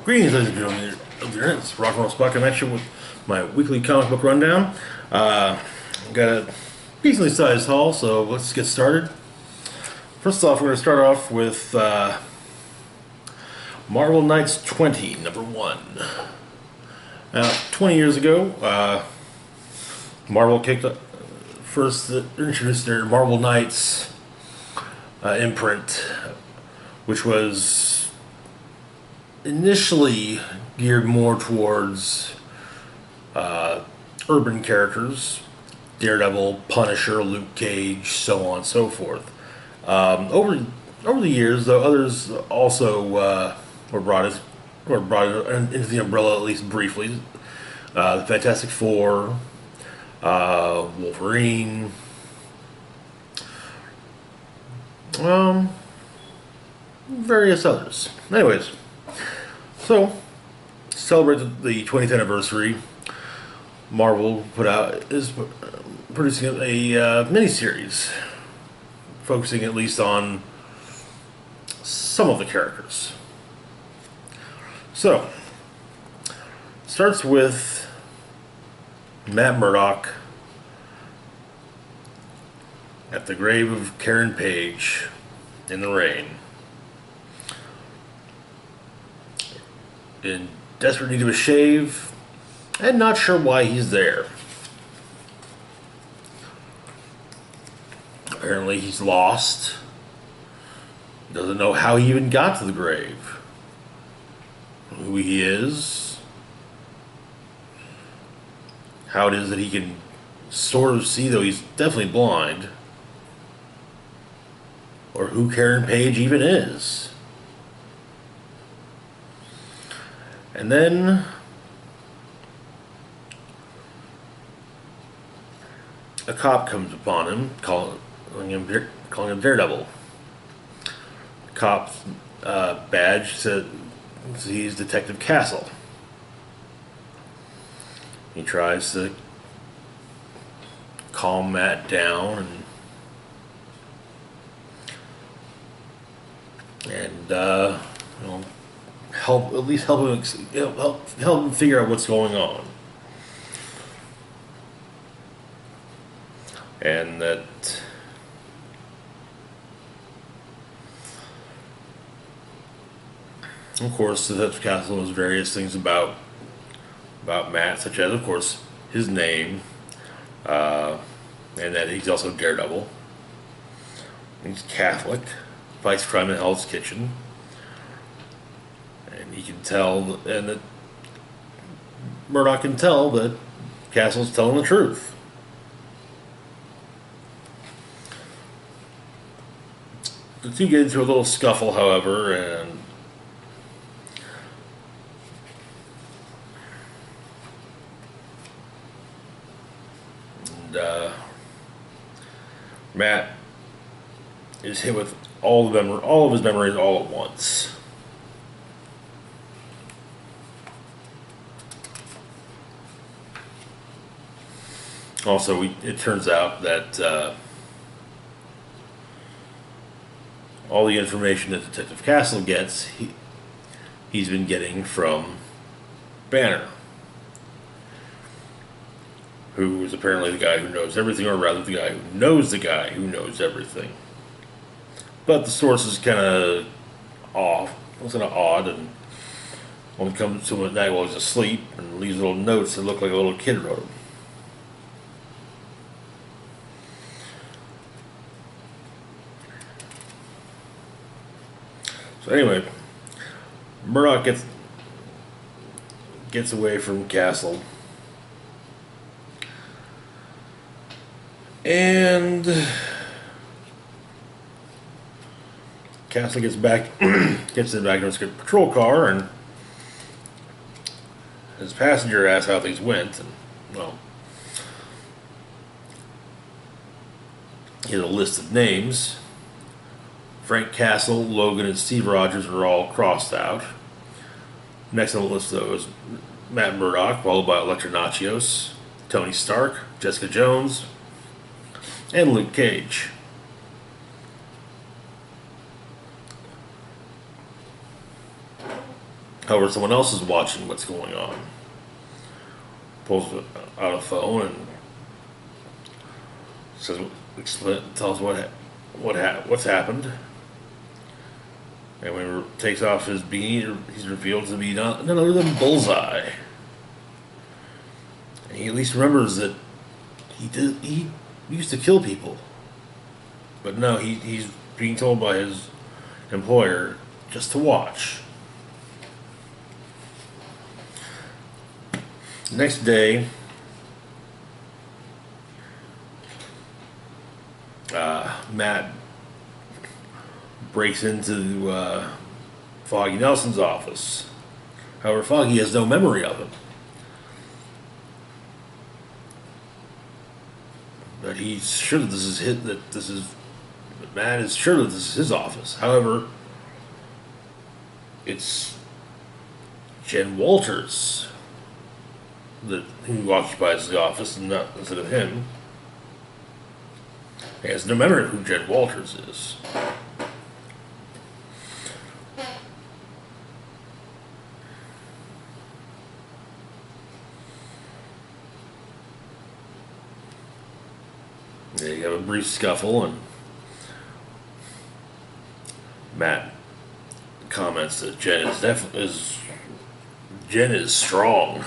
Greetings, ladies and gentlemen. It's Rock and Roll Spock. I'm actually with my weekly comic book rundown. Got a decently sized haul, so let's get started. First off, we're going to start off with Marvel Knights 20, number 1. Now, 20 years ago, Marvel first introduced their Marvel Knights imprint, which was initially geared more towards urban characters, Daredevil, Punisher, Luke Cage, so on and so forth. Over the years, though, others also were brought into the umbrella, at least briefly. The Fantastic Four, Wolverine, various others. Anyways, so to celebrate the 20th anniversary, Marvel is producing a miniseries focusing at least on some of the characters. So, starts with Matt Murdock at the grave of Karen Page in the rain, in desperate need of a shave, and not sure why he's there. Apparently he's lost, doesn't know how he even got to the grave, who he is, how it is that he can sort of see, though he's definitely blind, or who Karen Page even is. And then a cop comes upon him, calling him Daredevil. The cop's badge says he's Detective Castle. He tries to calm Matt down and help him figure out what's going on, and that of course Detective Castle knows various things about Matt, such as, of course, his name, and that he's also Daredevil. He's Catholic, fights crime in Hell's Kitchen. And he can tell, and that Murdock can tell that Castle's telling the truth. The two get into a little scuffle, however, and Matt is hit with all of his memories all at once. Also, it turns out that all the information that Detective Castle gets, he's been getting from Banner, who is apparently the guy who knows everything, or rather the guy who knows everything. But the source is kind of off. It's kind of odd, and only comes to him at night while he's asleep and leaves little notes that look like a little kid wrote them. So anyway, Murdock gets away from Castle, and Castle gets back in his patrol car, and his passenger asks how things went, and well, he has a list of names. Frank Castle, Logan, and Steve Rogers are all crossed out. Next on the list, though, is Matt Murdock, followed by Elektra Natchios, Tony Stark, Jessica Jones, and Luke Cage. However, someone else is watching what's going on. Pulls out a phone and says, tells what's happened. And when he takes off his beanie, he's revealed to be none other than Bullseye. And he at least remembers that he used to kill people. But no, he's being told by his employer just to watch. Next day, Matt breaks into Foggy Nelson's office. However, Foggy has no memory of him. But he's sure that Matt is sure that this is his office. However, it's Jen Walters who occupies the office, and not instead of him. He has no memory of who Jen Walters is. They have a brief scuffle, and Matt comments that Jen is strong.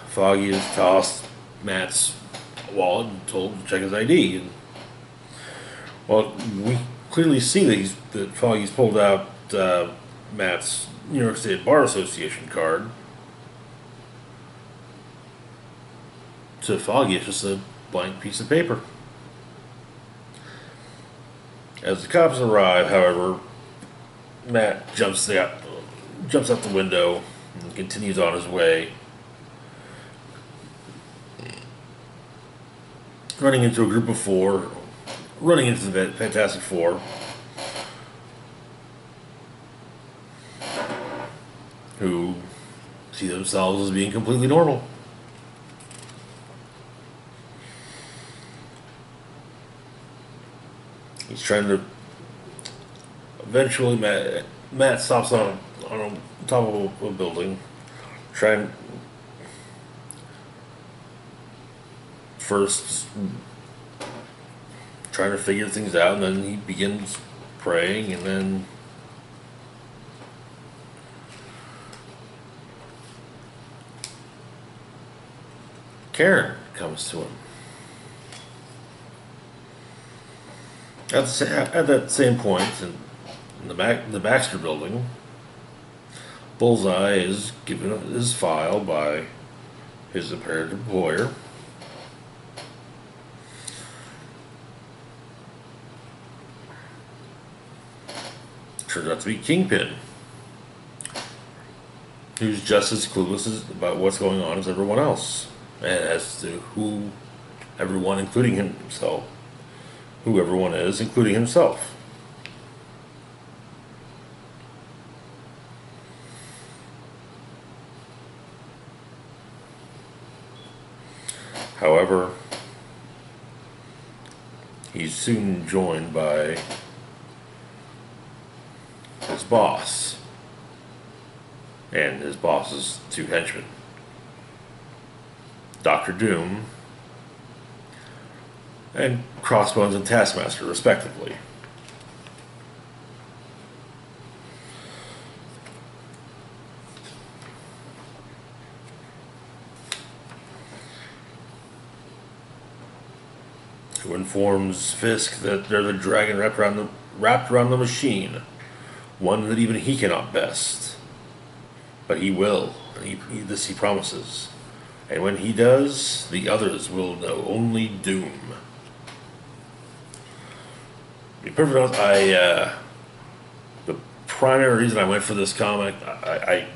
Foggy has tossed Matt's wallet and told him to check his ID. And, well, we clearly see that Foggy's pulled out Matt's New York State Bar Association card. To Foggy, it's just a blank piece of paper. As the cops arrive, however, Matt jumps out the window and continues on his way, running into a group of four, running into the Fantastic Four, who see themselves as being completely normal. He's trying to. Eventually, Matt stops on top of a building, trying to figure things out, and then he begins praying, and then Karen comes to him. At that same point, in the Baxter building, Bullseye is given his file by his apparent employer. Turns out to be Kingpin, who's just as clueless about what's going on as everyone else, and as to who everyone, including himself, who everyone is, including himself. However, he's soon joined by his boss and his boss's two henchmen, Dr. Doom and Crossbones and Taskmaster, respectively. Who informs Fisk that there's a dragon wrapped around the machine, one that even he cannot best. But he will, and he promises. And when he does, the others will know only doom. To be perfectly honest, the primary reason I went for this comic, I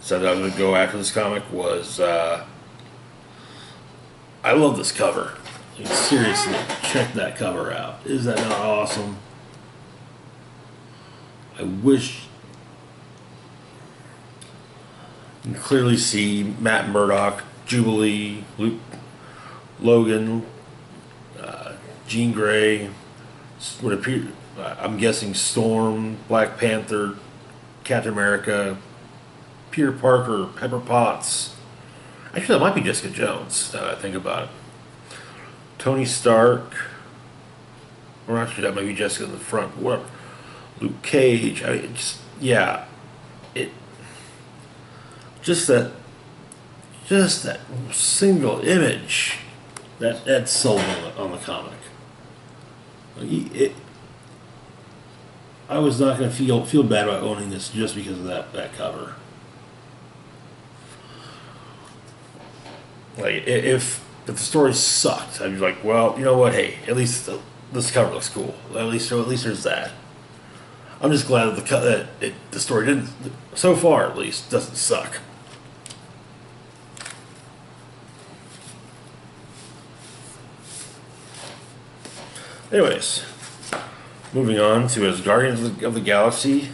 said that I was going to go after this comic, was I love this cover. Like, seriously, check that cover out. Is that not awesome? I wish you can clearly see Matt Murdock, Jubilee, Logan, Jean Grey would appear. I'm guessing Storm, Black Panther, Captain America, Peter Parker, Pepper Potts. Actually, that might be Jessica Jones. Now that I think about it. Tony Stark. Or actually, that might be Jessica in the front. Whatever. Luke Cage. I mean, yeah. It. Just that. Just that single image. That's sold on the comic. I was not going to feel bad about owning this just because of that cover. Like if the story sucked, I'd be like, well, you know what? Hey, at least this cover looks cool. At least there's that. I'm just glad that the story didn't, so far at least, doesn't suck. Anyways, moving on to as Guardians of the Galaxy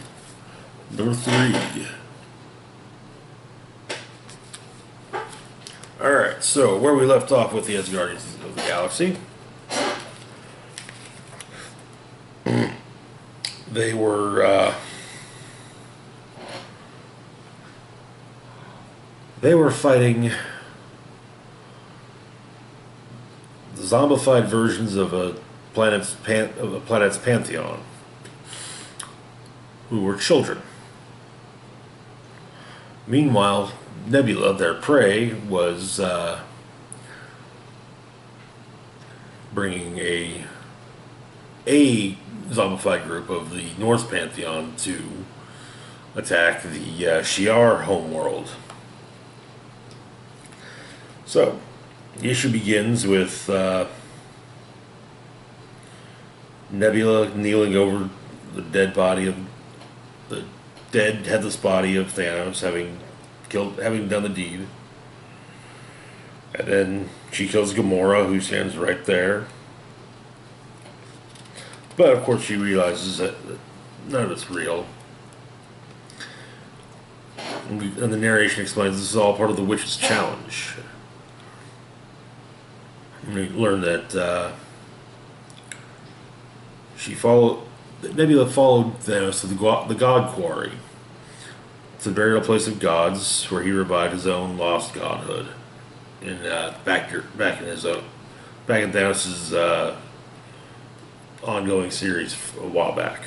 number 3. Alright, so where we left off with the Asgardians of the Galaxy, they were fighting the zombified versions of a planet's pantheon, who were children. Meanwhile, Nebula, their prey, was bringing a zombified group of the Norse pantheon to attack the Shi'ar homeworld. So, the issue begins with Nebula kneeling over the dead headless body of Thanos, having done the deed. And then she kills Gamora, who stands right there. But of course she realizes that none of it's real. And the narration explains this is all part of the witch's challenge. And we learn that Nebula followed Thanos to the God Quarry. It's a burial place of gods where he revived his own lost godhood. Back in Thanos' ongoing series a while back.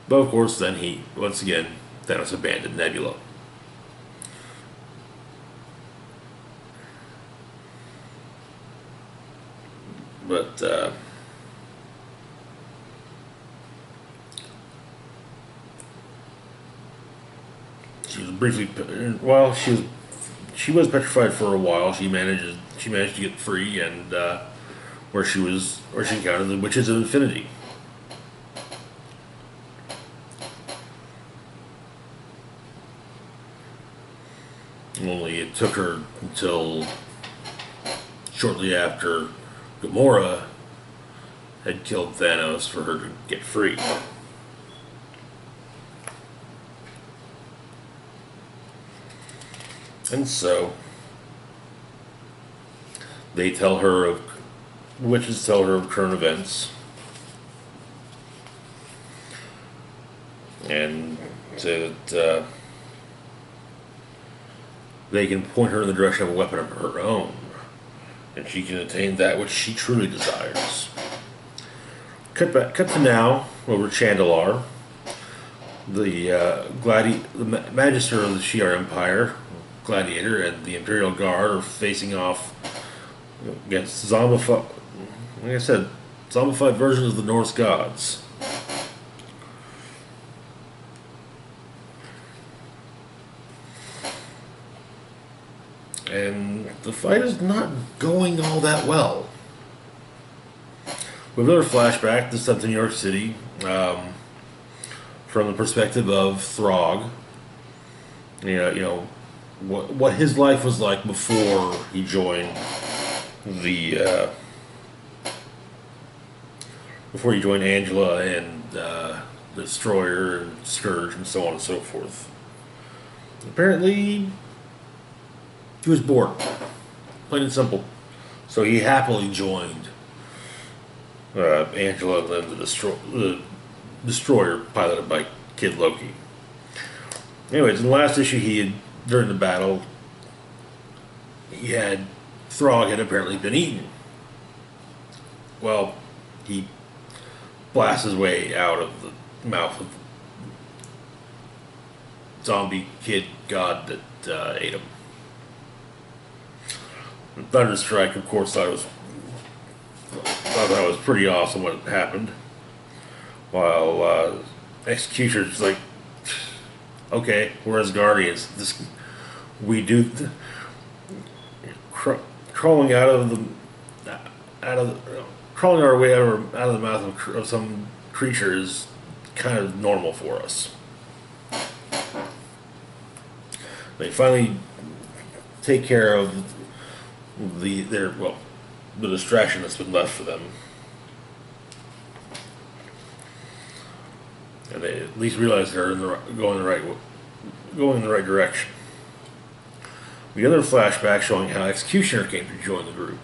But of course, then Thanos abandoned Nebula. But she was briefly, well, she was petrified for a while. She managed to get free, and where she encountered the Witches of Infinity. Only it took her until shortly after Gamora had killed Thanos for her to get free. And so witches tell her of current events and say that they can point her in the direction of a weapon of her own, and she can attain that which she truly desires. Cut to now, over Chandalar, the Magister of the Shi'ar Empire, Gladiator, and the Imperial Guard are facing off against zombified versions of the Norse gods. And the fight is not going all that well. We have another flashback, this time to New York City, from the perspective of Throg. What his life was like before he joined Angela and the Destroyer and Scourge and so on and so forth. Apparently, he was bored, plain and simple. So he happily joined Angela and the destroyer piloted by Kid Loki. Anyways, in the last issue, during the battle, Throg had apparently been eaten. Well, he blasts his way out of the mouth of the zombie kid god that ate him. And Thunderstrike, of course, thought that was pretty awesome what happened. While Executioner's like, okay, we're as Guardians. Crawling crawling our way out of the mouth of some creature is kind of normal for us. They finally take care of the distraction that's been left for them, and they at least realize they're going in the right direction. We get another flashback showing how Executioner came to join the group.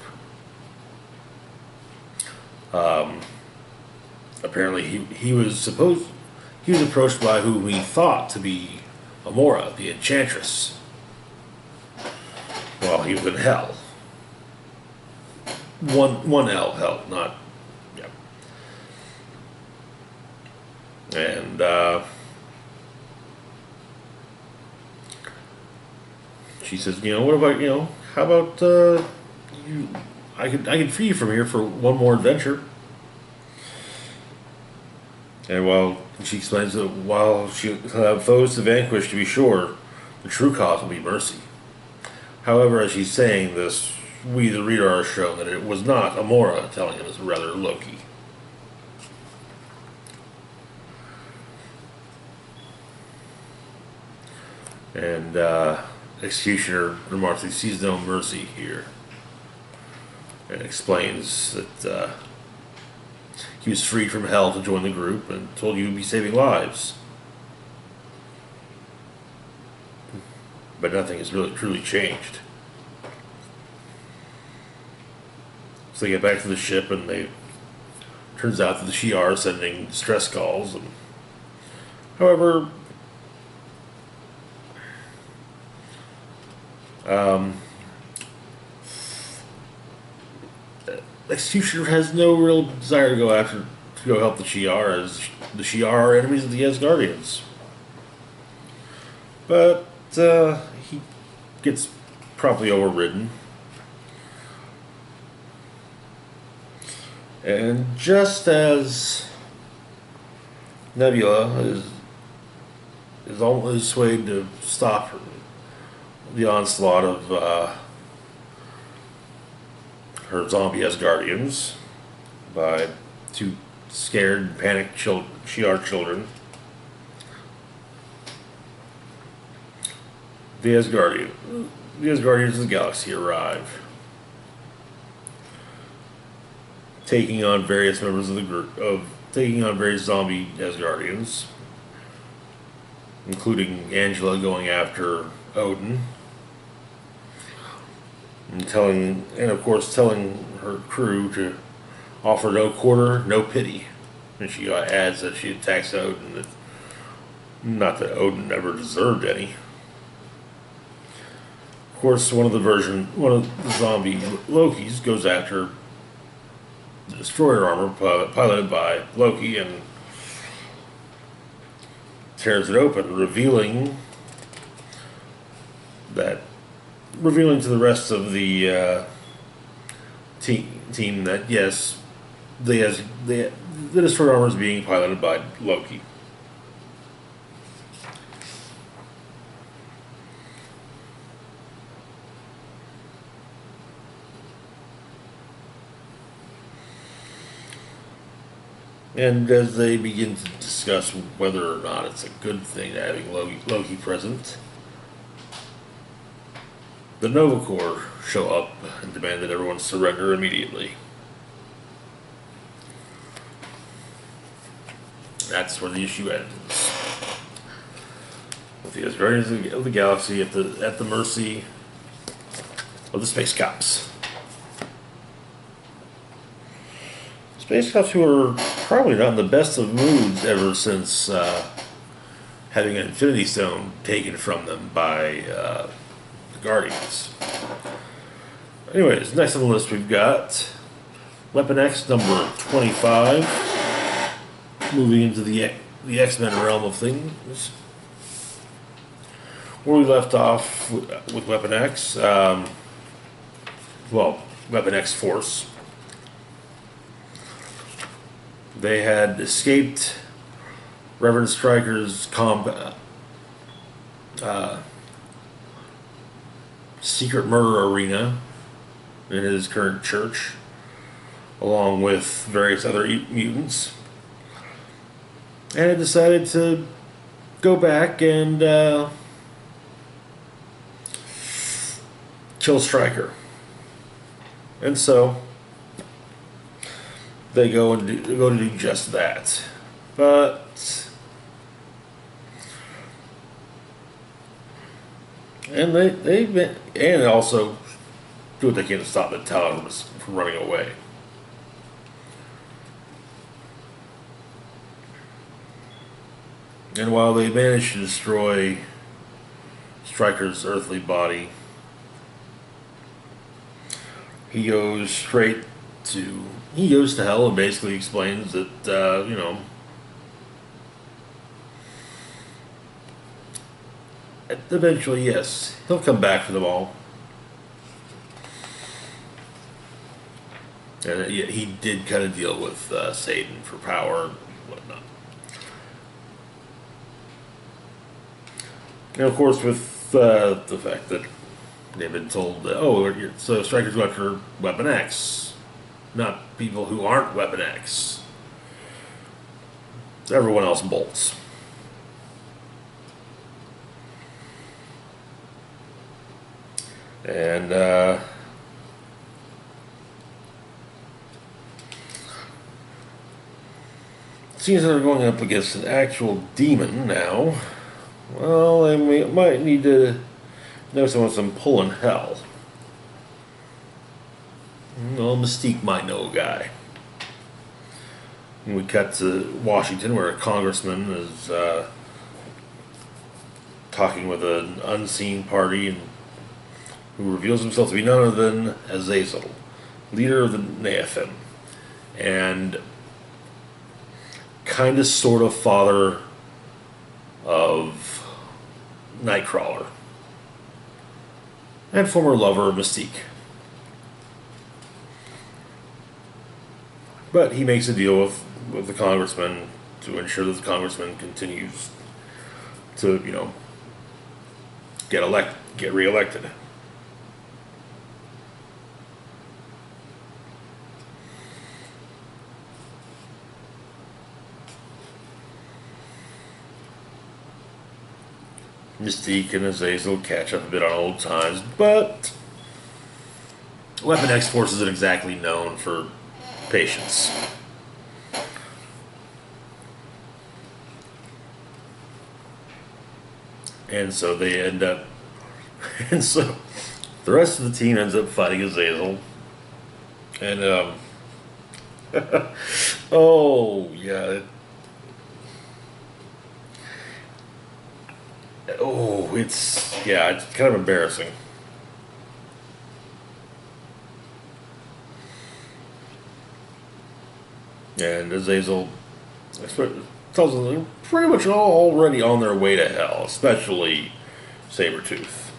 Apparently, he was approached by who he thought to be Amora, the Enchantress, while he was in hell. One hell, not, yeah. And she says, what about, how about you? I could free you from here for one more adventure. And while she explains that while she'll have foes to vanquish, to be sure, the true cause will be mercy. However, as she's saying this, we, the reader, are shown that it was not Amora telling him, it's rather Loki. And Executioner remarks he sees no mercy here, and explains that he was freed from hell to join the group and told you he'd be saving lives. But nothing has really truly changed. So they get back to the ship, and turns out that the Shi'ar are sending distress calls. And, however, Executioner has no real desire to go help the Shi'ar, as the Shi'ar are enemies of the Asgardians. But he gets promptly overridden. And just as Nebula is almost swayed to stop the onslaught of her zombie Asgardians by two scared, panicked Shi'ar children, the Asgardians of the galaxy arrive, taking on various members of the group, taking on various zombie Asgardians, including Angela going after Odin, and of course telling her crew to offer no quarter, no pity. And she adds that she attacks Odin, not that Odin ever deserved any. Of course, one of the zombie Lokis goes after the destroyer armor piloted by Loki and tears it open, revealing to the rest of the team that yes, the destroyer armor is being piloted by Loki. And as they begin to discuss whether or not it's a good thing having Loki present, the Nova Corps show up and demand that everyone surrender immediately. That's where the issue ends. With the Asgardians of the galaxy at the mercy of the space cops. Space Cops who are probably not in the best of moods ever since having an Infinity Stone taken from them by the Guardians. Anyways, next on the list we've got Weapon X number 25. Moving into the X-Men realm of things. Where we left off with Weapon X, Weapon X Force. They had escaped Reverend Stryker's secret murder arena in his current church, along with various other mutants, and had decided to go back and kill Stryker. And so they go to do just that. But they've been, and also do what they can to stop the Talon from running away. And while they managed to destroy Stryker's earthly body, he goes to hell and basically explains that, eventually, yes, he'll come back for them all. And he did kind of deal with Satan for power and whatnot. And of course, with the fact that they've been told, so Stryker's going after Weapon X, not people who aren't Weapon X. So everyone else bolts. And seems they're going up against an actual demon now. Well, then we might need to know some pull in hell. Well, Mystique might know a guy. And we cut to Washington, where a congressman is talking with an unseen party, and who reveals himself to be none other than Azazel, leader of the Nephim, and kind of sort of father of Nightcrawler, and former lover of Mystique. But he makes a deal with the congressman to ensure that the congressman continues to, get reelected. Mystique and Azazel catch up a bit on old times, but Weapon X Force isn't exactly known for patience. And so they end up, and so the rest of the team ends up fighting Azazel. And, oh, yeah. It's kind of embarrassing. And Azazel tells them they're pretty much already on their way to hell, especially Sabretooth.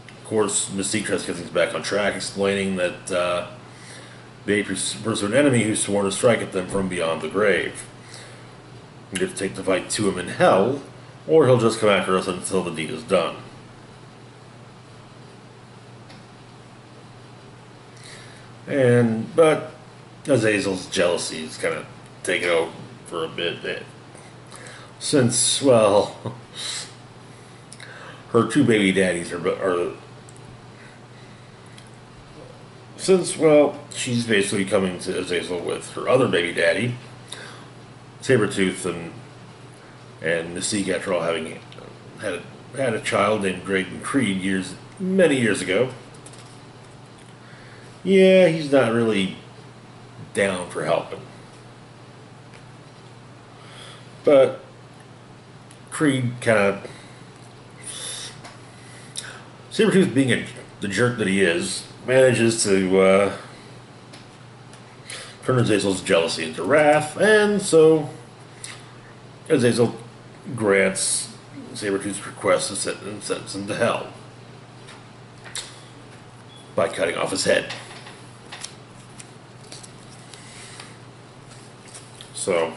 Of course, Mystique tries to get things back on track, explaining that they pursue an enemy who's sworn to strike at them from beyond the grave. You have to take the fight to him in hell, or he'll just come after us until the deed is done. But Azazel's jealousy is kind of taken over for a bit. Since, well, her two baby daddies she's basically coming to Azazel with her other baby daddy, Sabretooth, and Mystique, after all having had had a child named Drayden Creed many years ago. Yeah, he's not really down for helping. But Creed kind of, Sabretooth being the jerk that he is, manages to turn Azazel's jealousy into wrath, and so Azazel grants Sabretooth's request and sends him to hell by cutting off his head. So,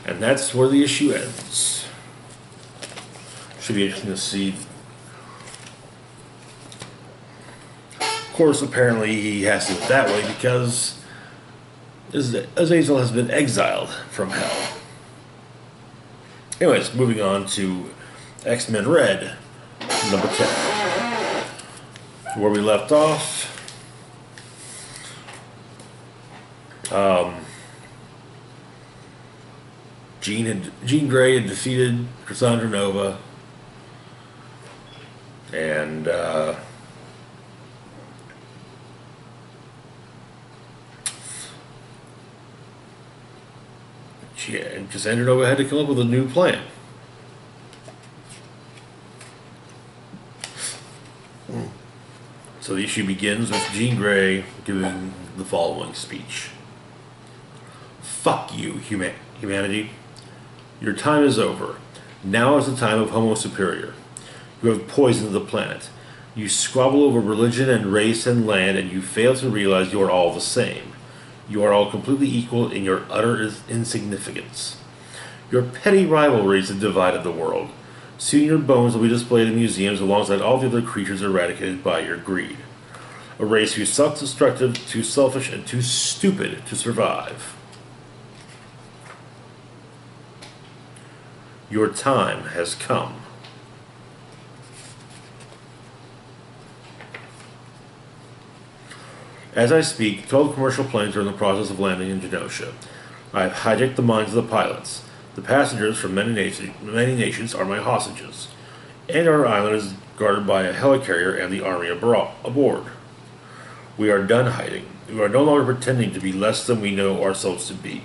and that's where the issue ends. Should be interesting to see. Of course, apparently he has to do it that way because Azazel has been exiled from hell. Anyways, moving on to X-Men Red, number 10. Where we left off, Jean Grey had defeated Cassandra Nova, and Cassandra Nova had to come up with a new plan. So the issue begins with Jean Grey giving the following speech. Fuck you, humanity. Your time is over. Now is the time of Homo Superior. You have poisoned the planet. You squabble over religion and race and land, and you fail to realize you are all the same. You are all completely equal in your utter insignificance. Your petty rivalries have divided the world. Soon your bones will be displayed in museums alongside all the other creatures eradicated by your greed. A race who's self-destructive, too selfish, and too stupid to survive. Your time has come. As I speak, 12 commercial planes are in the process of landing in Genosha. I have hijacked the minds of the pilots. The passengers from many nations are my hostages. And our island is guarded by a helicarrier and the army aboard. We are done hiding. We are no longer pretending to be less than we know ourselves to be.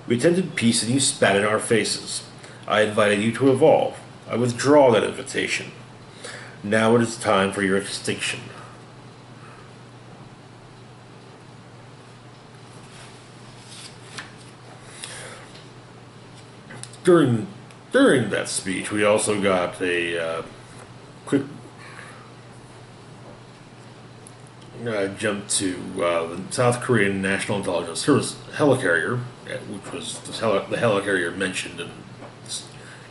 We attempted peace and you spat in our faces. I invited you to evolve. I withdraw that invitation. Now it is time for your extinction. During that speech, we also got a quick jump to the South Korean National Intelligence Service helicarrier, which was the helicarrier mentioned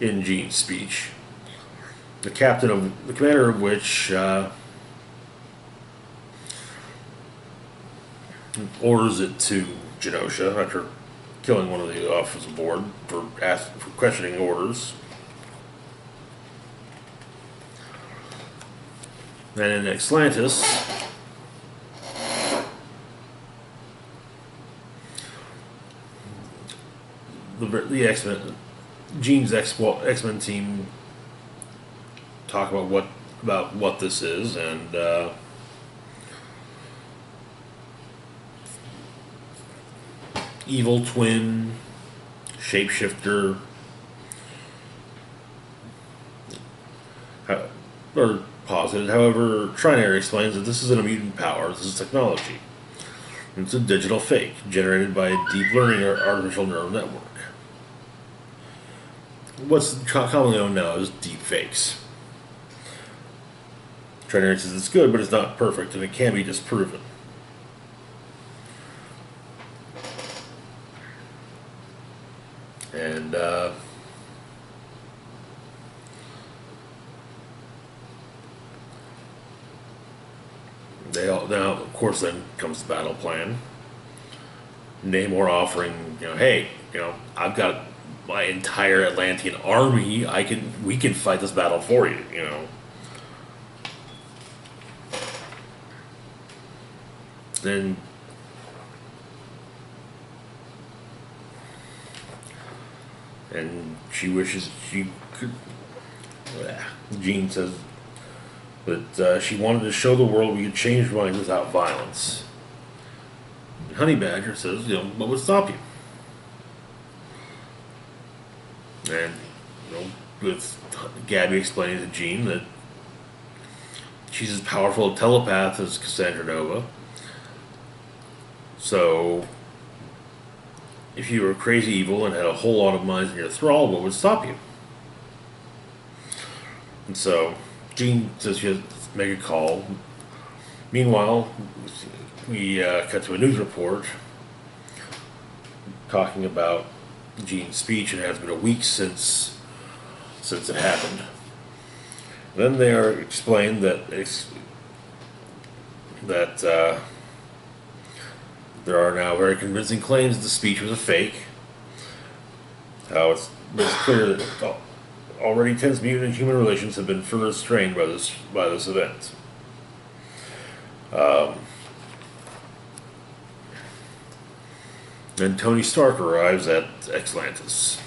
in Jean's speech. The commander of which orders it to Genosha after killing one of the officers aboard for questioning orders. And in Atlantis, the X-Men, Jean's X-Men team talk about what this is, and evil twin, shapeshifter, or posited. However, Trinary explains that this isn't a mutant power, this is technology. It's a digital fake, generated by a deep learning or artificial neural network. What's commonly known now as deep fakes. Trinary says it's good, but it's not perfect, and it can be disproven. And now, of course, then comes the battle plan. Namor offering, hey, I've got my entire Atlantean army. We can fight this battle for you, Then and she wishes she could Jean says that she wanted to show the world we could change minds without violence. And Honey Badger says, what would stop you? And, with Gabby explaining to Jean that she's as powerful a telepath as Cassandra Nova. So, if you were crazy evil and had a whole lot of minds in your thrall, what would stop you? And so, Jean says she has to make a call. Meanwhile, we cut to a news report talking about Jean's speech, and it has been a week since it happened. Then they are explained that there are now very convincing claims that the speech was a fake. How it's clear that already tense mutant and human relations have been further strained by this event. Then Tony Stark arrives at Atlantis.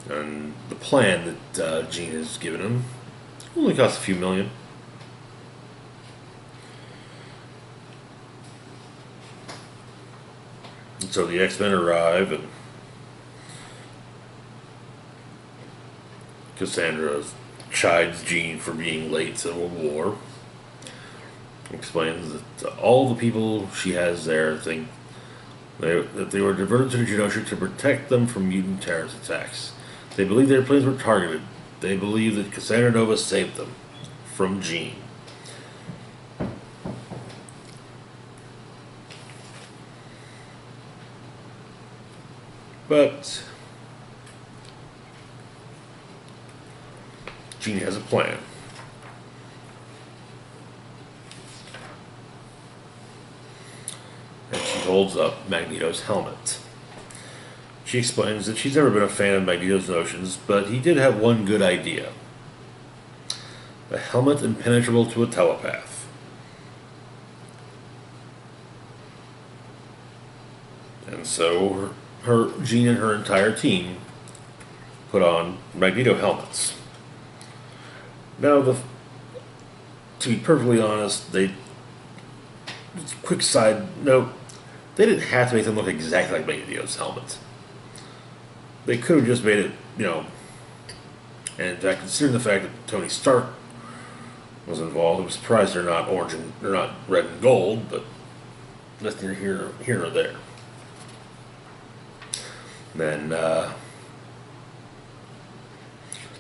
And the plan that Jean has given him only costs a few million. And so the X-Men arrive, and Cassandra chides Jean for being late to a war. Explains that all the people she has there think that they were diverted to the Genosha to protect them from mutant terrorist attacks. They believe their planes were targeted. They believe that Cassandra Nova saved them from Jean. But Jean has a plan. And she holds up Magneto's helmet. She explains that she's never been a fan of Magneto's notions, but he did have one good idea. A helmet impenetrable to a telepath. And so Jean and her entire team put on Magneto helmets. Now, to be perfectly honest, quick side note, they didn't have to make them look exactly like Magneto's helmet. They could have just made it, and in fact, considering the fact that Tony Stark was involved, I'm surprised they're not they're not red and gold, but that's neither here nor there. Then the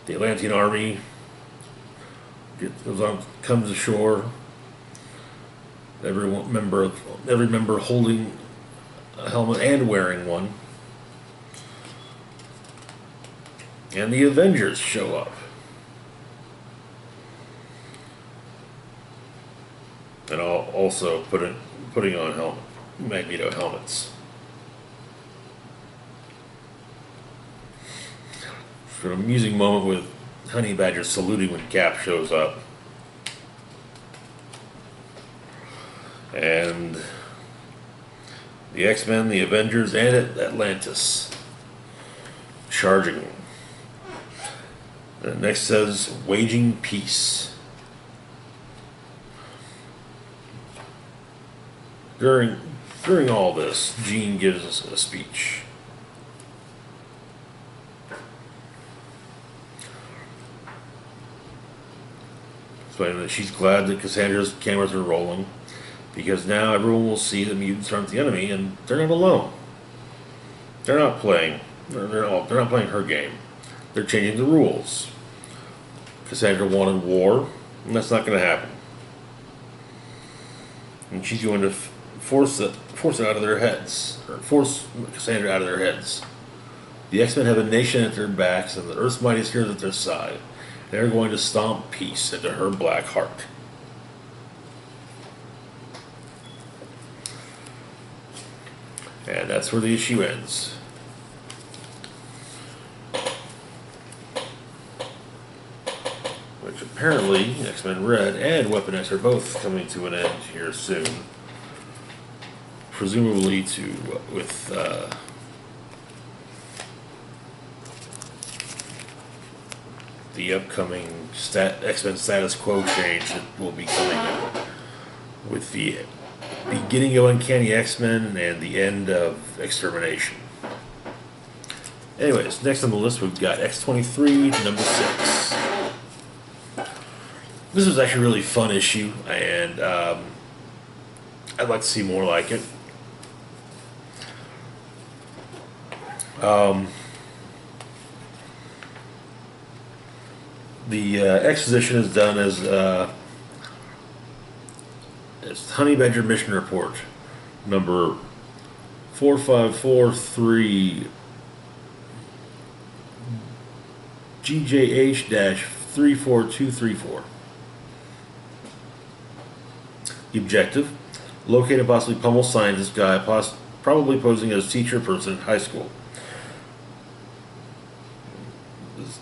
Atlantean army comes ashore. Every member holding a helmet and wearing one. And the Avengers show up. And also putting on Magneto helmets. For an amusing moment with Honey Badger saluting when Cap shows up. And the X-Men, the Avengers, and Atlantis charging. And next says, waging peace. During all this, Jean gives us a speech. Explaining that she's glad that Cassandra's cameras are rolling, because now everyone will see the mutants aren't the enemy, and they're not alone. They're not playing. They're not playing her game. They're changing the rules. Cassandra wanted war, and that's not going to happen. And she's going to force it out of their heads, or force Cassandra out of their heads. The X-Men have a nation at their backs, and the Earth's mightiest heroes at their side. They're going to stomp peace into her black heart. And that's where the issue ends. Which apparently X-Men Red and Weapon X are both coming to an end here soon. presumably with the upcoming X-Men status quo change that will be coming with the beginning of Uncanny X-Men and the end of Extermination. Anyways, next on the list we've got X-23 number 6. This was actually a really fun issue, and I'd like to see more like it. The exposition is done as Honey Badger Mission Report number 4543 GJH-34234. The objective: locate and possibly pummel scientist guy, probably posing as teacher person in high school.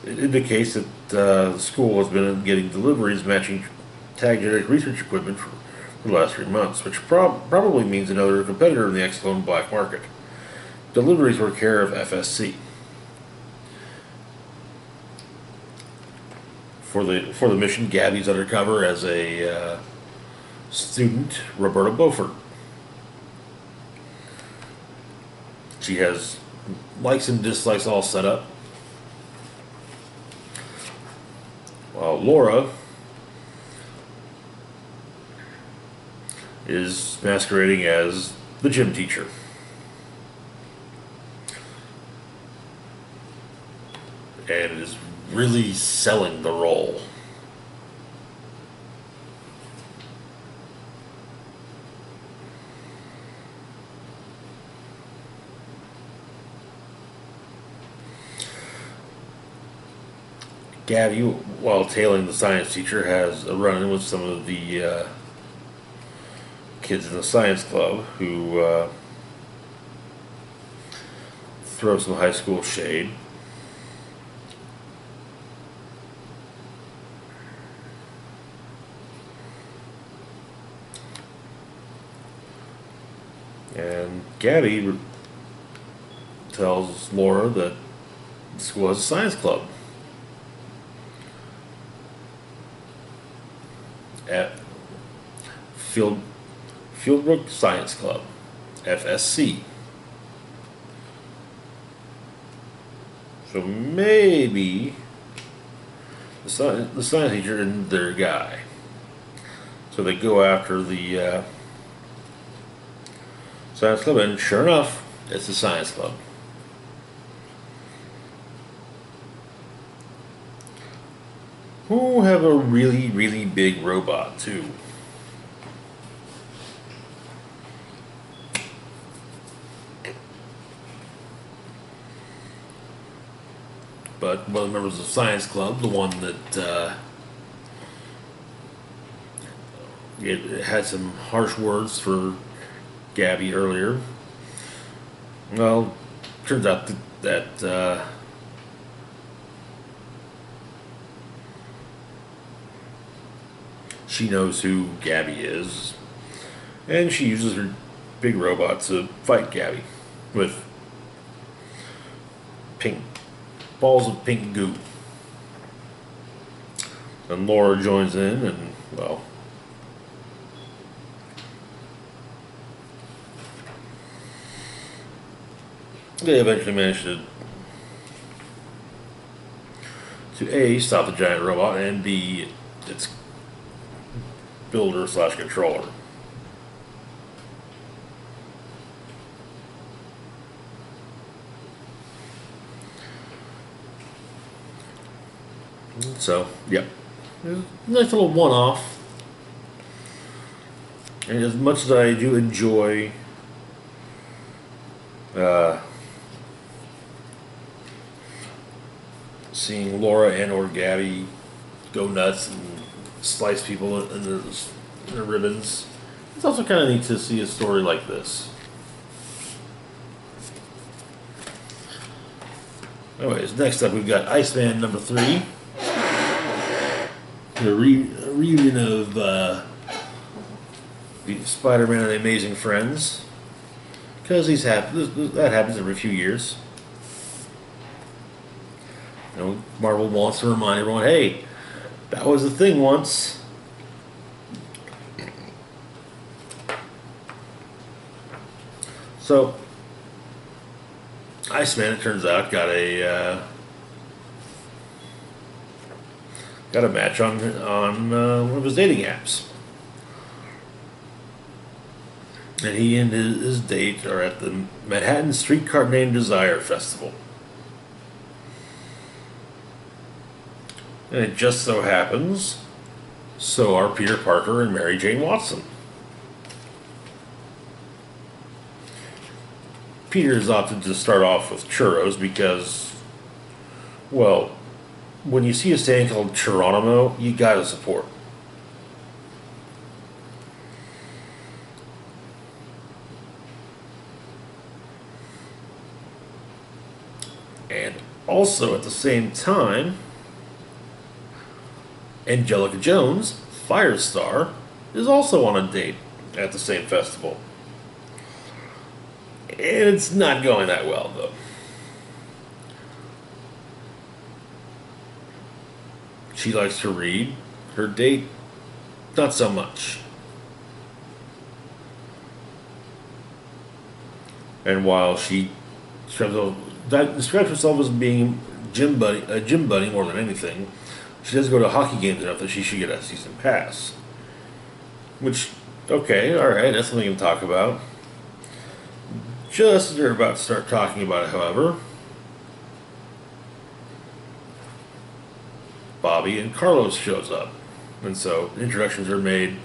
It indicates that the school has been getting deliveries matching tag genetic research equipment for the last 3 months, which probably means another competitor in the X-Clone black market. Deliveries were care of FSC. For the mission, Gabby's undercover as a student, Roberta Beaufort. She has likes and dislikes all set up. While Laura is masquerading as the gym teacher. And is really selling the role. Gabby, while tailing the science teacher, has a run-in with some of the kids in the science club who throw some high school shade. And Gabby tells Laura that the school has a science club at Fieldbrook Science Club, FSC. So maybe the science teacher isn't their guy. So they go after the science club, and sure enough, it's the science club. Who have a really, really big robot, too. But one of the members of the science club, the one that it had some harsh words for Gabby earlier, well, turns out that she knows who Gabby is, and she uses her big robot to fight Gabby with pink balls of pink goo. And Laura joins in, and well, they eventually manage to A, stop the giant robot, and B, its builder / controller. So, yep. Nice little one-off. And as much as I do enjoy seeing Laura and or Gabby go nuts and slice people in their ribbons, it's also kind of neat to see a story like this. Anyways, next up we've got Iceman number 3. The reunion of the Spider-Man and the Amazing Friends. because that happens every few years. Marvel wants to remind everyone, hey, that was a thing once. So, Iceman, it turns out, got a match on one of his dating apps, and he and his date are at the Manhattan Streetcar Named Desire Festival. And it just so happens, so are Peter Parker and Mary Jane Watson. Peter's opted to start off with churros because, well, when you see a saying called Geronimo, you gotta support. And also at the same time, Angelica Jones, Firestar, is also on a date at the same festival. And it's not going that well, though. She likes to read. Her date, not so much. And while she describes herself as being a gym buddy more than anything, she does go to hockey games enough that she should get a season pass. Which, okay, alright, that's something we can talk about. Just as they're about to start talking about it, however, Bobby and Carlos shows up. And so introductions are made.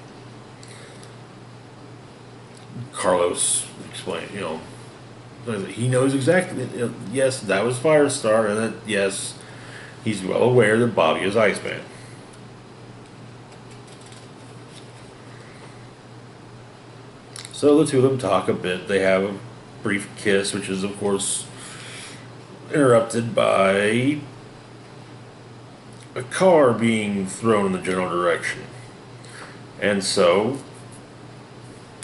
Carlos explains, he knows exactly, yes, that was Firestar, and that, yes, he's well aware that Bobby is Iceman. So the two of them talk a bit. They have a brief kiss, which is, of course, interrupted by a car being thrown in the general direction. And so,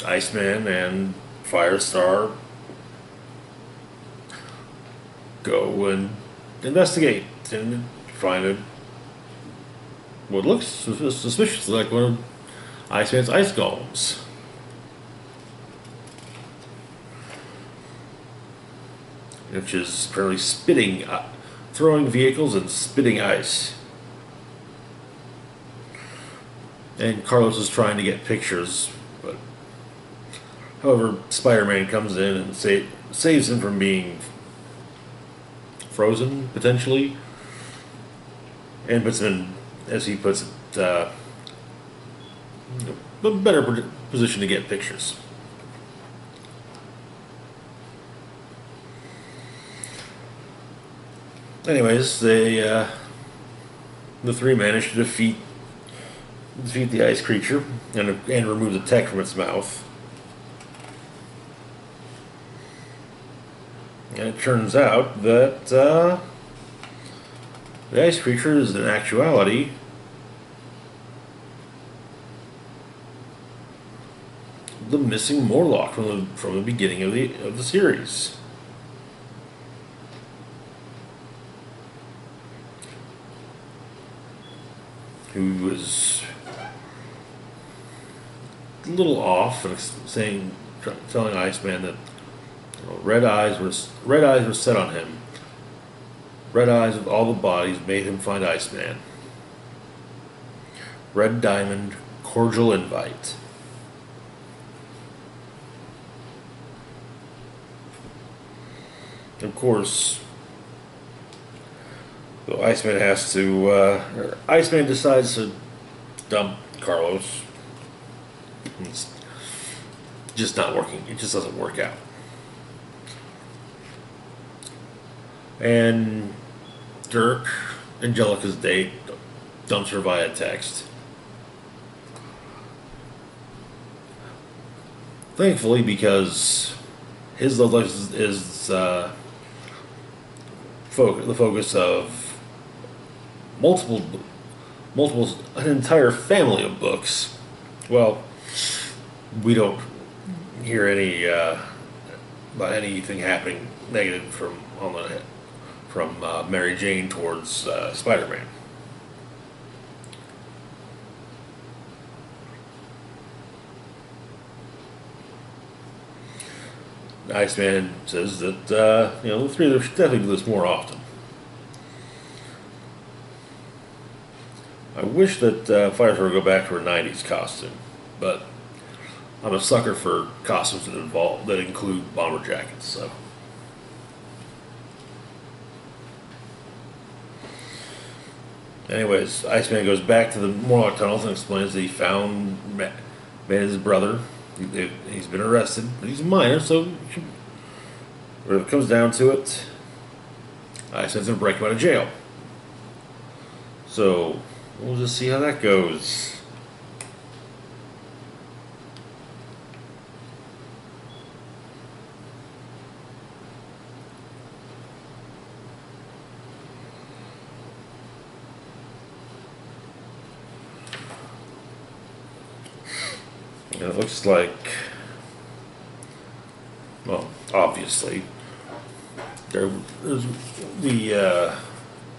Iceman and Firestar go and investigate and find what looks suspiciously like one of Iceman's ice golems. Which is apparently throwing vehicles and spitting ice. And Carlos is trying to get pictures, but however, Spider-Man comes in and saves him from being frozen, potentially, and puts him in, as he puts it, a better position to get pictures. Anyways, the three manage to defeat the ice creature and remove the tech from its mouth. And it turns out that the ice creature is in actuality the missing Morlock from the beginning of the series. Who was a little off and telling Iceman that red eyes were set on him. Red eyes with all the bodies made him find Iceman. Red diamond, cordial invite. Of course, so Iceman Iceman decides to dump Carlos. It's just not working. It just doesn't work out. And Dirk, Angelica's date, dumps her via text. Thankfully, because his love life is the focus of an entire family of books. Well, we don't hear any about anything happening negative from Mary Jane towards Spider-Man. Iceman says that the three of them should definitely do this more often. I wish that Firestar would go back to her '90s costume, but I'm a sucker for costumes that include bomber jackets. So, anyways, Iceman goes back to the Morlock tunnels and explains that he found his brother. He's been arrested, but he's a minor, so when it comes down to it, Iceman's gonna break him out of jail. So we'll just see how that goes. And it looks like, well, obviously, there's the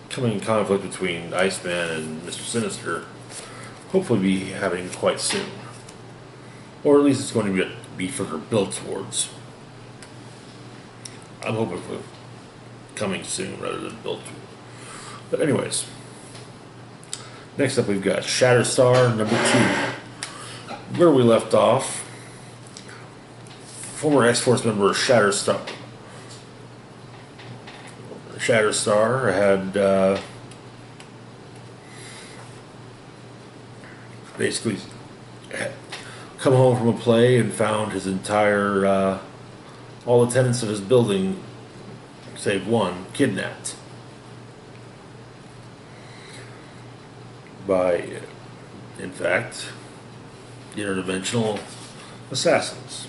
coming conflict between Iceman and Mr. Sinister hopefully be happening quite soon. Or at least it's going to be further built towards. I'm hoping for coming soon rather than built. But anyways, next up we've got Shatterstar #2. Where we left off, former X-Force member Shatterstar had basically come home from a play and found his entire all the tenants of his building, save one, kidnapped by, in fact, interdimensional assassins.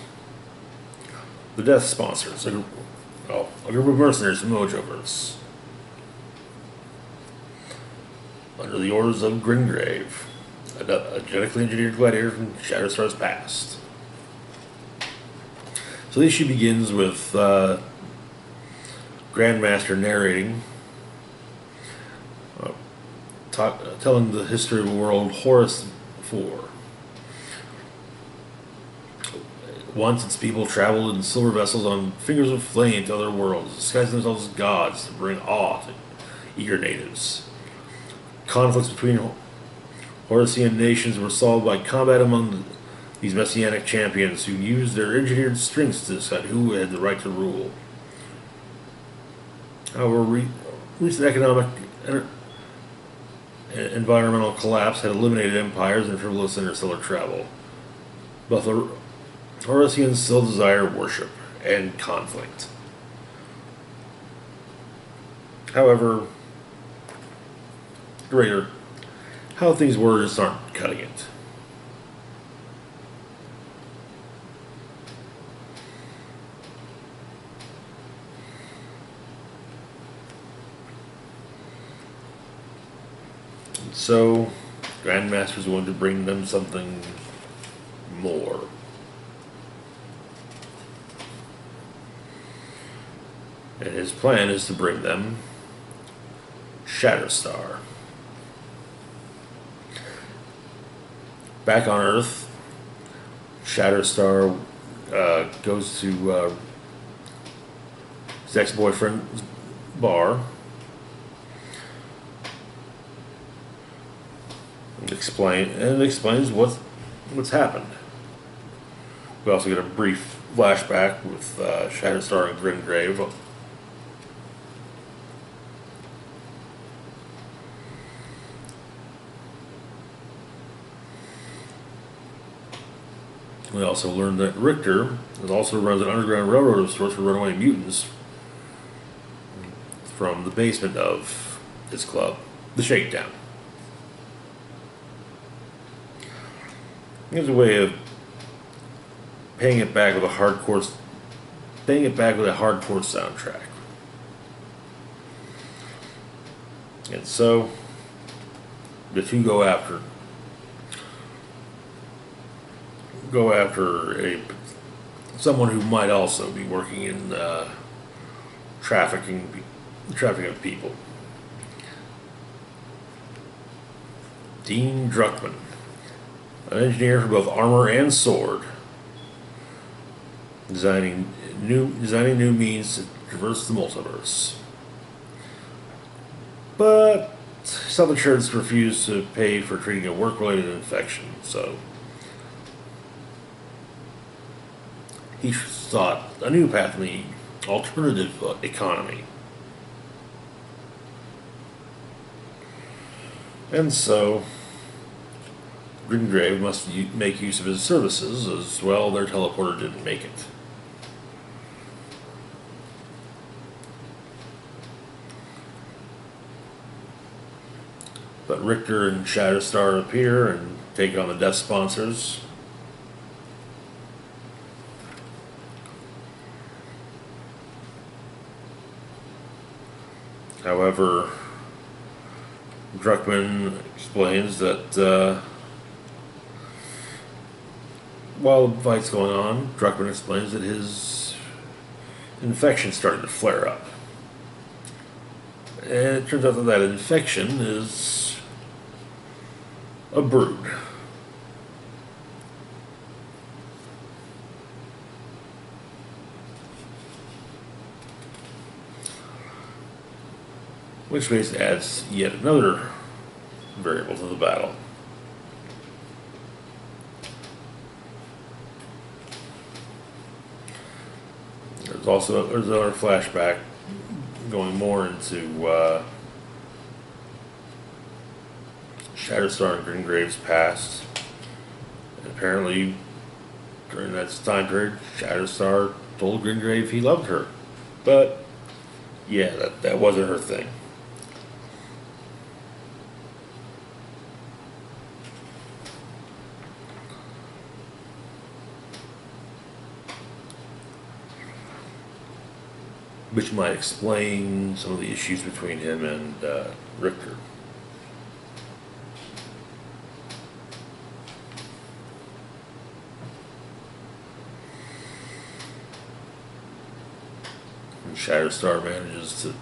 The Death Sponsors, a group of mercenaries from Mojoverse, under the orders of Gringrave, a genetically engineered gladiator from Shatterstar's past. So the issue begins with Grandmaster narrating, telling the history of the world Horus IV. Once its people traveled in silver vessels on fingers of flame to other worlds, disguising themselves as gods to bring awe to eager natives. Conflicts between Horusian nations were solved by combat among these messianic champions who used their engineered strengths to decide who had the right to rule. However, recent economic and environmental collapse had eliminated empires and frivolous interstellar travel. But the Horusians still desire worship and conflict. However, greater, how things were just aren't cutting it. So, Grandmaster's wanted to bring them something more. And his plan is to bring them Shatterstar. Back on Earth, Shatterstar goes to his ex-boyfriend's bar and explains what's happened. We also get a brief flashback with Shatterstar and Grimgrave. We also learned that Richter also runs an underground railroad of sorts for runaway mutants from the basement of his club, the Shakedown. Here's a way of paying it back with a hardcore soundtrack. And so the two go after a someone who might also be working in trafficking of people. Dean Druckmann, an engineer for both armor and sword, designing new means to traverse the multiverse. But Health Insurance refused to pay for treating a work-related infection, so he sought a new path in the alternative economy. And so, Gringrave must make use of his services, as well their teleporter didn't make it. But Richter and Shatterstar appear and take on the Death Sponsors. However, Druckmann explains that while the fight's going on, Druckmann explains that his infection started to flare up. And it turns out that that infection is a brood. Which basically adds yet another variable to the battle. There's another flashback going more into Shatterstar and Gringrave's past. And apparently, during that time period, Shatterstar told Gringrave he loved her. But, yeah, that wasn't her thing. Which might explain some of the issues between him and Richter. And Shatterstar manages to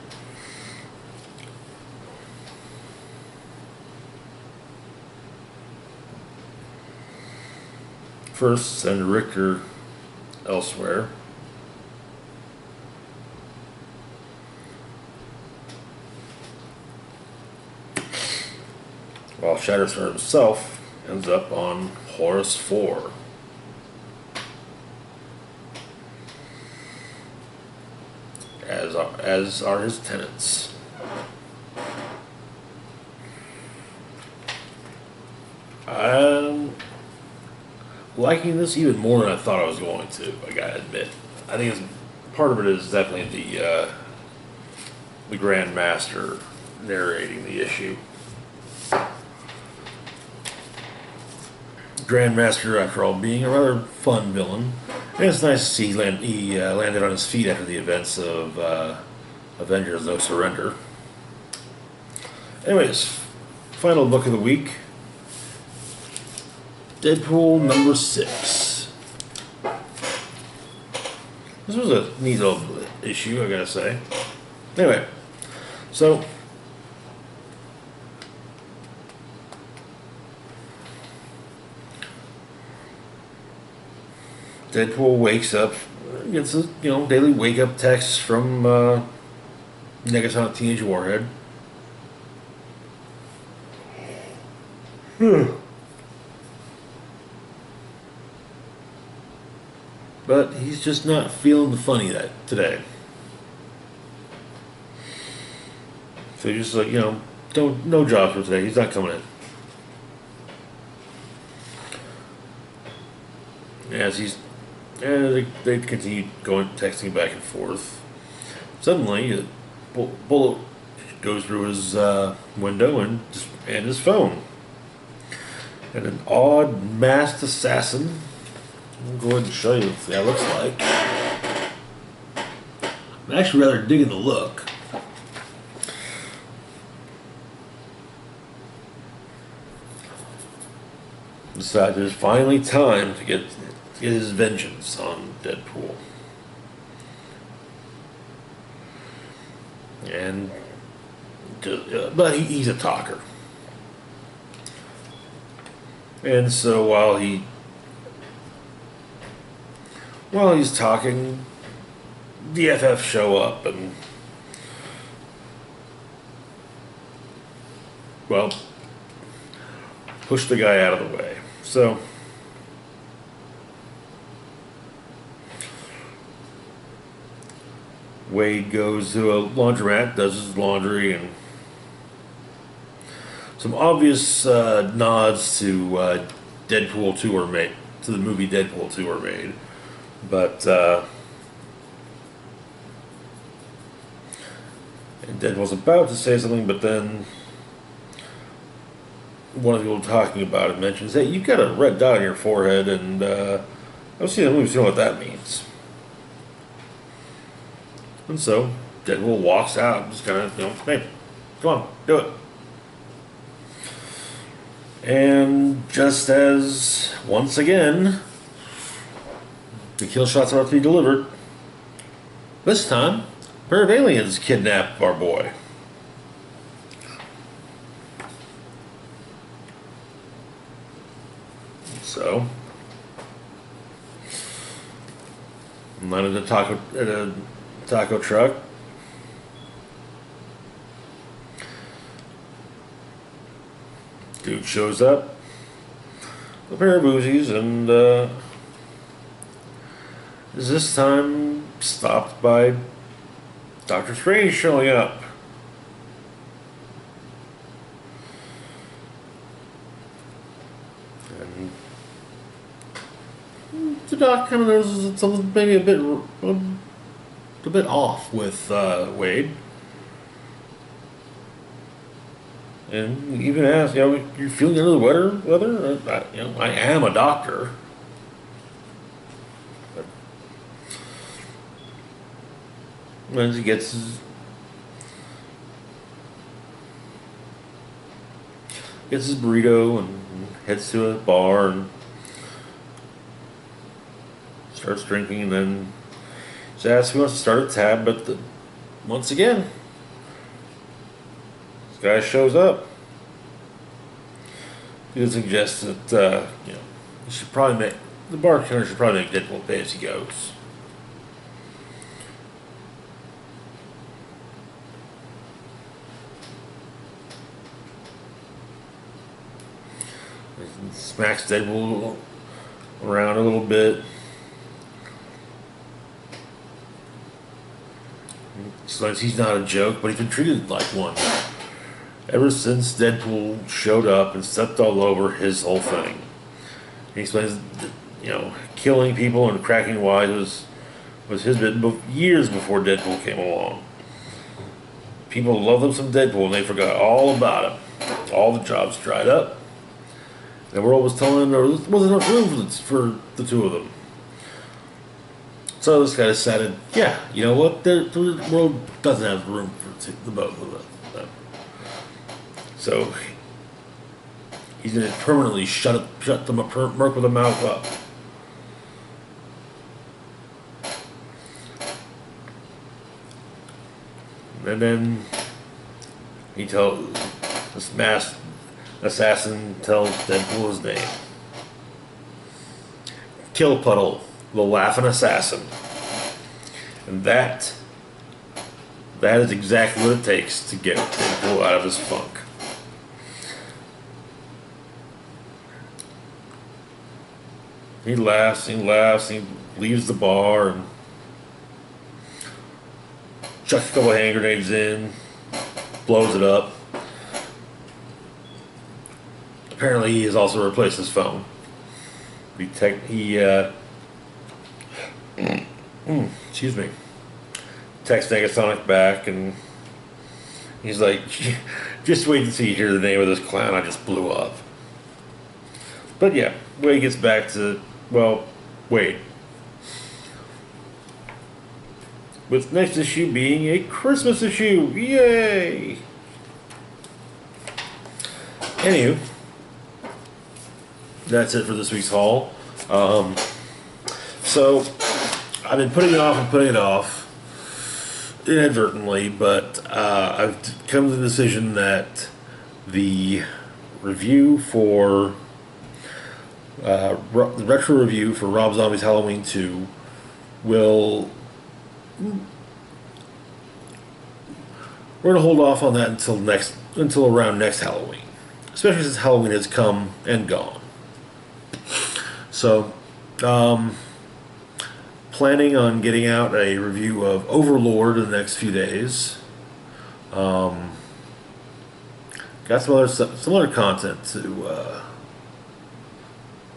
first send Richter elsewhere. While Shatterstar himself ends up on Horus 4. As are his tenants. I'm liking this even more than I thought I was going to, I gotta admit. I think part of it is definitely the Grand Master narrating the issue. Grandmaster, after all, being a rather fun villain. And it's nice to see he landed on his feet after the events of Avengers No Surrender. Anyways, final book of the week. Deadpool number 6. This was a neat little issue, I gotta say. Anyway, so Deadpool wakes up, gets a daily wake up text from Negasonic Teenage Warhead. But he's just not feeling the funny today. So he's just like, no job for today. He's not coming in. And they continue texting back and forth. Suddenly, a bullet goes through his window and his phone. And an odd masked assassin. I'll go ahead and show you what that looks like. I'm actually rather digging the look. Decides there's finally time to get get his vengeance on Deadpool. And but he's a talker. And so while he's talking, the FF show up and, well, push the guy out of the way. So Wade goes to a laundromat, does his laundry, and some obvious nods to Deadpool 2 are made, to the movie Deadpool 2 are made. But and Deadpool's about to say something, but then one of the people talking about it mentions, hey, you've got a red dot on your forehead, and I've seen the movie, so you know what that means. And so Deadpool walks out, just kind of, hey, come on, do it. And just as, once again, the kill shot's about to be delivered, this time, a pair of aliens kidnap our boy. So, I'm not at a taco truck. Dude shows up, a pair of Uzis, and is this time stopped by Doctor Strange showing up. And the Doc kind of notices that something maybe a bit off with Wade. And even asks, you're feeling under the weather? I am a doctor. As he gets his burrito and heads to a bar and starts drinking, and then he's asked if he wants to start a tab, but once again, this guy shows up. He suggests that he should probably the bartender should probably make Deadpool pay as he goes. Smacks Deadpool around a little bit. Explains he's not a joke, but he's been treated like one. Ever since Deadpool showed up and stepped all over his whole thing. He explains that, killing people and cracking wise was his bit years before Deadpool came along. People loved him some Deadpool and they forgot all about him. All the jobs dried up. The world was telling him there wasn't enough room for the two of them. So this guy decided, you know what? The world doesn't have room for the both of them. So he's going to permanently shut them up, Merc with a mouth up. And then this masked assassin tells Deadpool his name. Kill Puddle, the laughing assassin. And that is exactly what it takes to get Deadpool out of his funk. He laughs, he leaves the bar and chucks a couple of hand grenades in, blows it up. Apparently he has also replaced his phone. Excuse me. Texts Negasonic back and he's like, just wait and see you hear the name of this clown I just blew up. But yeah, Wade gets back to, Wade. With next issue being a Christmas issue. Yay! Anywho, that's it for this week's haul. So I've been putting it off and putting it off inadvertently, but I've come to the decision that the review for the retro review for Rob Zombie's Halloween 2 will. We're gonna hold off on that until around next Halloween, especially since Halloween has come and gone. So, planning on getting out a review of Overlord in the next few days. Got some other content to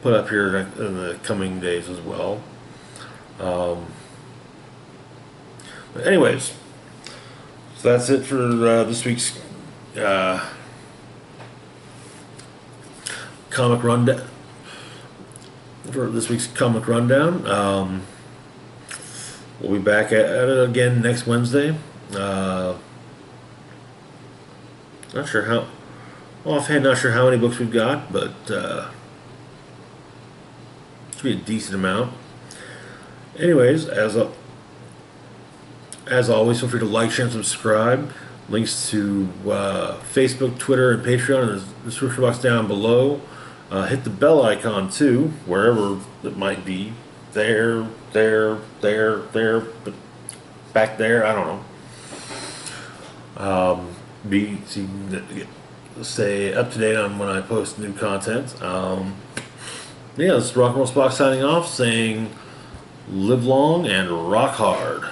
put up here in the coming days as well. But anyways, so that's it for this week's comic rundown. For this week's comic rundown, we'll be back at it again next Wednesday. Not sure how. Offhand, not sure how many books we've got, but should be a decent amount. Anyways, as always, feel free to like, share, and subscribe. Links to Facebook, Twitter, and Patreon in the description box down below. Hit the bell icon too, wherever it might be. There, but back there, I don't know. So you can stay up to date on when I post new content. Yeah, this is Rock and Roll Spock signing off, saying live long and rock hard.